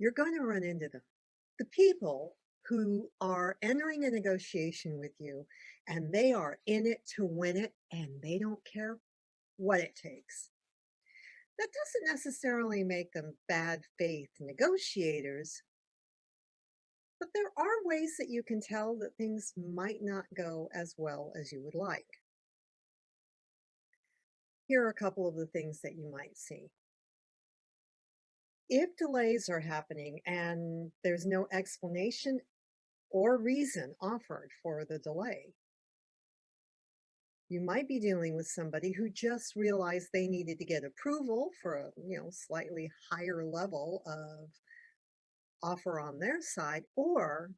you're going to run into them. The people who are entering a negotiation with you and they are in it to win it and they don't care what it takes. That doesn't necessarily make them bad faith negotiators, but there are ways that you can tell that things might not go as well as you would like. Here are a couple of the things that you might see. If delays are happening and there's no explanation or reason offered for the delay, you might be dealing with somebody who just realized they needed to get approval for a, slightly higher level of offer on their side, or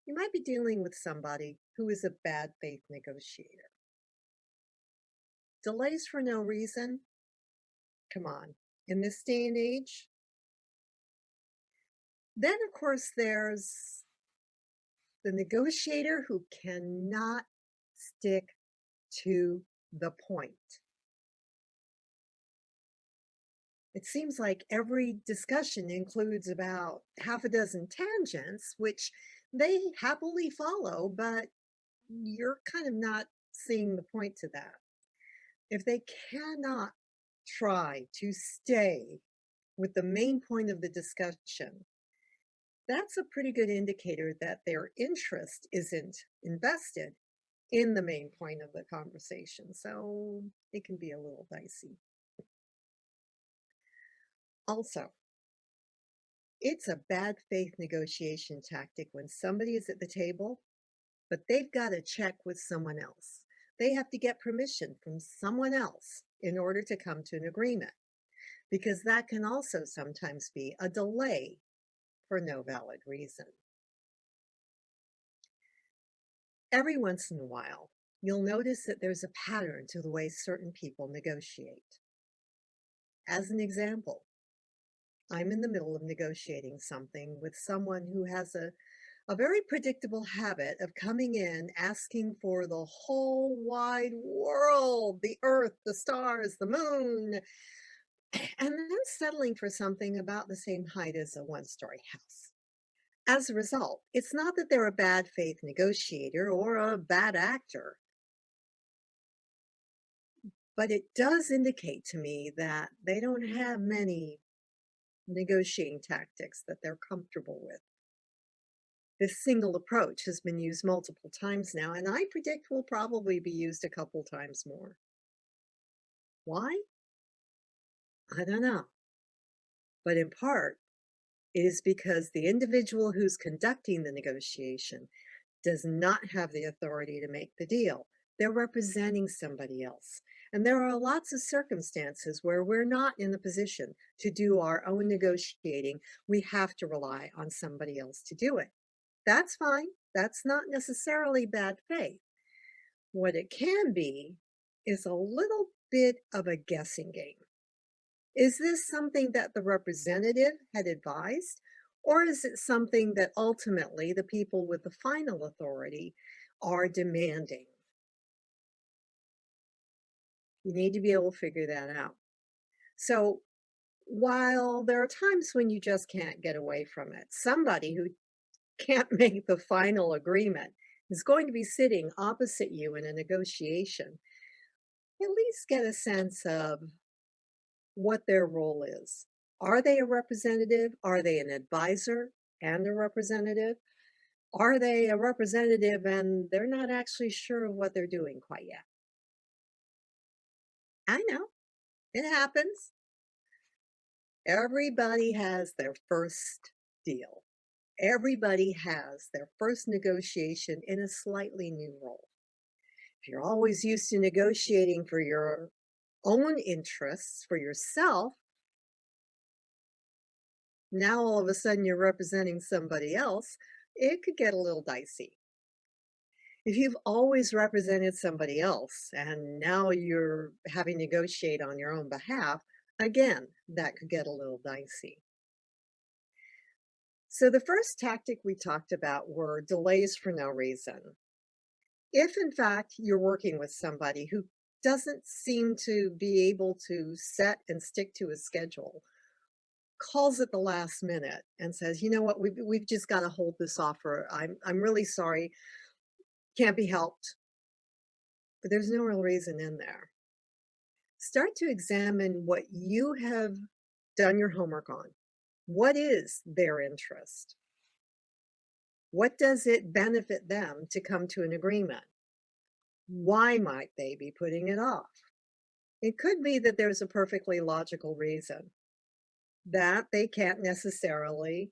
you might be dealing with somebody who is a bad faith negotiator. Delays for no reason? Come on. In this day and age? Then, of course, there's the negotiator who cannot stick to the point. It seems like every discussion includes about half a dozen tangents, which they happily follow, but you're kind of not seeing the point to that. If they cannot try to stay with the main point of the discussion, that's a pretty good indicator that their interest isn't invested in the main point of the conversation. So it can be a little dicey. Also, it's a bad faith negotiation tactic when somebody is at the table, but they've got to check with someone else. They have to get permission from someone else in order to come to an agreement, because that can also sometimes be a delay for no valid reason. Every once in a while, you'll notice that there's a pattern to the way certain people negotiate. As an example, I'm in the middle of negotiating something with someone who has a very predictable habit of coming in asking for the whole wide world, the earth, the stars, the moon, and then settling for something about the same height as a one-story house. As a result, it's not that they're a bad faith negotiator or a bad actor, but it does indicate to me that they don't have many negotiating tactics that they're comfortable with. This single approach has been used multiple times now, and I predict will probably be used a couple times more. Why? I don't know. But in part, it is because the individual who's conducting the negotiation does not have the authority to make the deal. They're representing somebody else. And there are lots of circumstances where we're not in the position to do our own negotiating. We have to rely on somebody else to do it. That's fine. That's not necessarily bad faith. What it can be is a little bit of a guessing game. Is this something that the representative had advised, or is it something that ultimately the people with the final authority are demanding? You need to be able to figure that out. So, while there are times when you just can't get away from it, somebody who can't make the final agreement is going to be sitting opposite you in a negotiation. At least get a sense of what their role is. Are they a representative? Are they an advisor and a representative? Are they a representative and they're not actually sure of what they're doing quite yet? I know, it happens. Everybody has their first deal. Everybody has their first negotiation in a slightly new role. If you're always used to negotiating for your own interests, for yourself, now all of a sudden you're representing somebody else, it could get a little dicey. If you've always represented somebody else and now you're having to negotiate on your own behalf, again, that could get a little dicey. So the first tactic we talked about were delays for no reason. If in fact you're working with somebody who doesn't seem to be able to set and stick to a schedule, calls at the last minute and says, "You know what? We've just got to hold this offer. I'm really sorry. Can't be helped." But there's no real reason in there. Start to examine what you have done your homework on. What is their interest? What does it benefit them to come to an agreement? Why might they be putting it off? It could be that there's a perfectly logical reason that they can't necessarily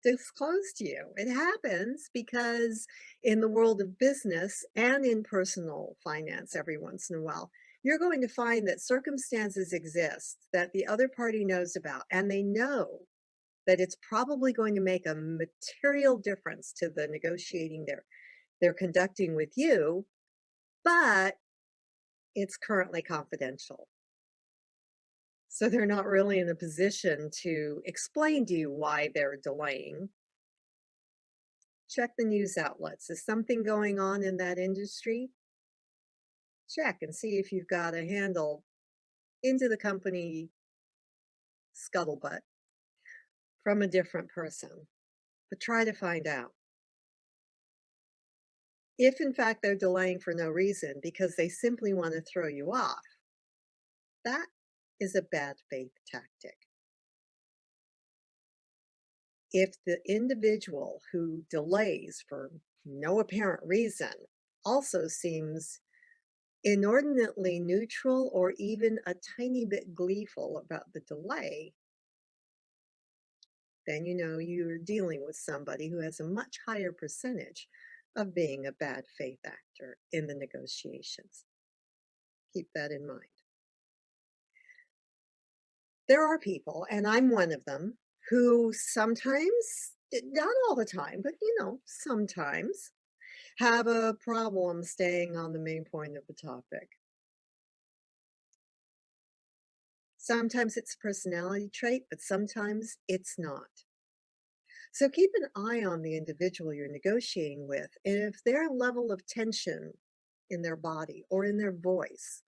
disclose to you. It happens because in the world of business and in personal finance, every once in a while, you're going to find that circumstances exist that the other party knows about, and they know that it's probably going to make a material difference to the negotiating they're conducting with you, but it's currently confidential. So they're not really in a position to explain to you why they're delaying. Check the news outlets. Is something going on in that industry? Check and see if you've got a handle into the company scuttlebutt from a different person. But try to find out. If in fact they're delaying for no reason because they simply want to throw you off, that is a bad faith tactic. If the individual who delays for no apparent reason also seems inordinately neutral or even a tiny bit gleeful about the delay, then you know you're dealing with somebody who has a much higher percentage of being a bad faith actor in the negotiations. Keep that in mind. There are people, and I'm one of them, who sometimes, not all the time, but sometimes have a problem staying on the main point of the topic. Sometimes it's a personality trait, but sometimes it's not. So keep an eye on the individual you're negotiating with, and if their level of tension in their body or in their voice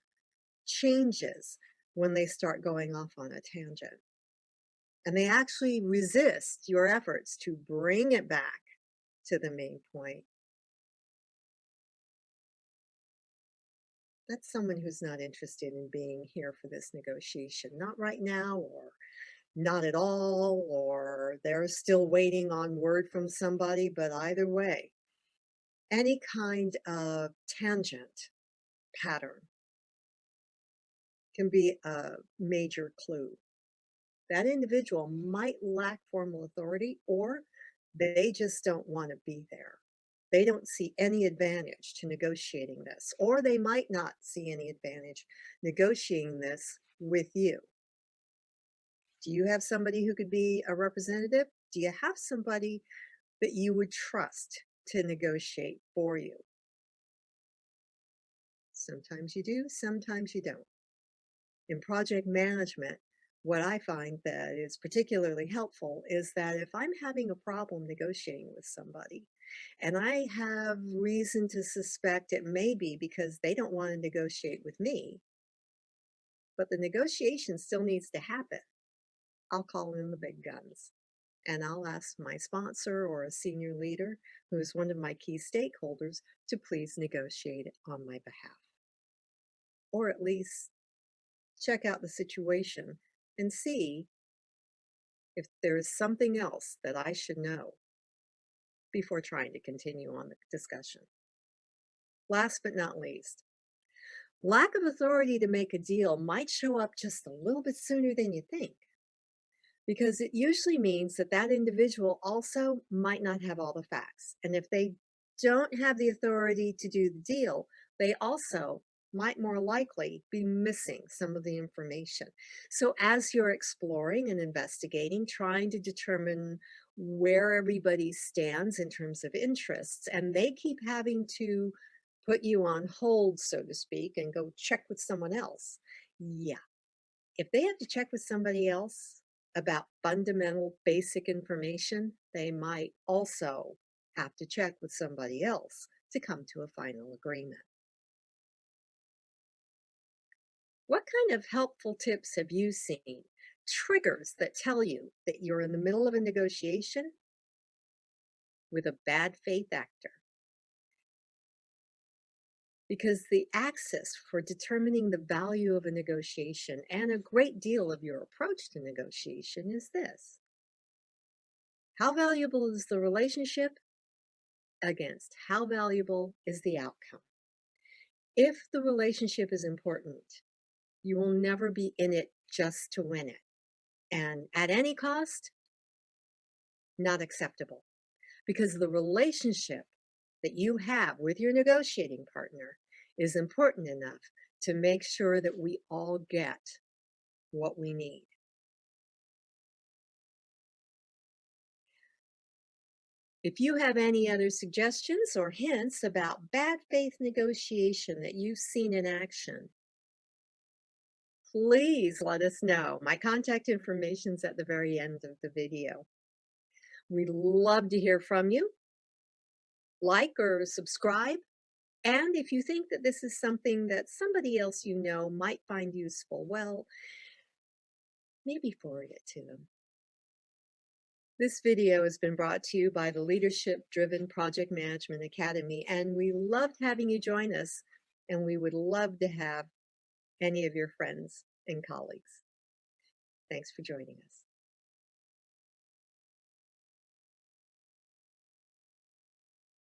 changes when they start going off on a tangent, and they actually resist your efforts to bring it back to the main point, that's someone who's not interested in being here for this negotiation. Not right now, or not at all, or they're still waiting on word from somebody. But either way, any kind of tangent pattern can be a major clue. That individual might lack formal authority, or they just don't want to be there. They don't see any advantage to negotiating this, or they might not see any advantage negotiating this with you. Do you have somebody who could be a representative? Do you have somebody that you would trust to negotiate for you? Sometimes you do, sometimes you don't. In project management, what I find that is particularly helpful is that if I'm having a problem negotiating with somebody and I have reason to suspect it may be because they don't want to negotiate with me, but the negotiation still needs to happen, I'll call in the big guns and I'll ask my sponsor or a senior leader who is one of my key stakeholders to please negotiate it on my behalf, or at least check out the situation and see if there is something else that I should know before trying to continue on the discussion. Last but not least, lack of authority to make a deal might show up just a little bit sooner than you think, because it usually means that that individual also might not have all the facts. And if they don't have the authority to do the deal, they also might more likely be missing some of the information. So as you're exploring and investigating, trying to determine where everybody stands in terms of interests, and they keep having to put you on hold, so to speak, and go check with someone else. Yeah, if they have to check with somebody else about fundamental basic information, they might also have to check with somebody else to come to a final agreement. What kind of helpful tips have you seen triggers that tell you that you're in the middle of a negotiation with a bad faith actor. Because the axis for determining the value of a negotiation and a great deal of your approach to negotiation is this: how valuable is the relationship against how valuable is the outcome? If the relationship is important, you will never be in it just to win it. And at any cost, not acceptable. Because the relationship that you have with your negotiating partner is important enough to make sure that we all get what we need. If you have any other suggestions or hints about bad faith negotiation that you've seen in action, please let us know. My contact information is at the very end of the video. We'd love to hear from you. Like or subscribe. And if you think that this is something that somebody else you know might find useful, well, maybe forward it to them. This video has been brought to you by the Leadership Driven Project Management Academy, and we loved having you join us, and we would love to have any of your friends and colleagues. Thanks for joining us.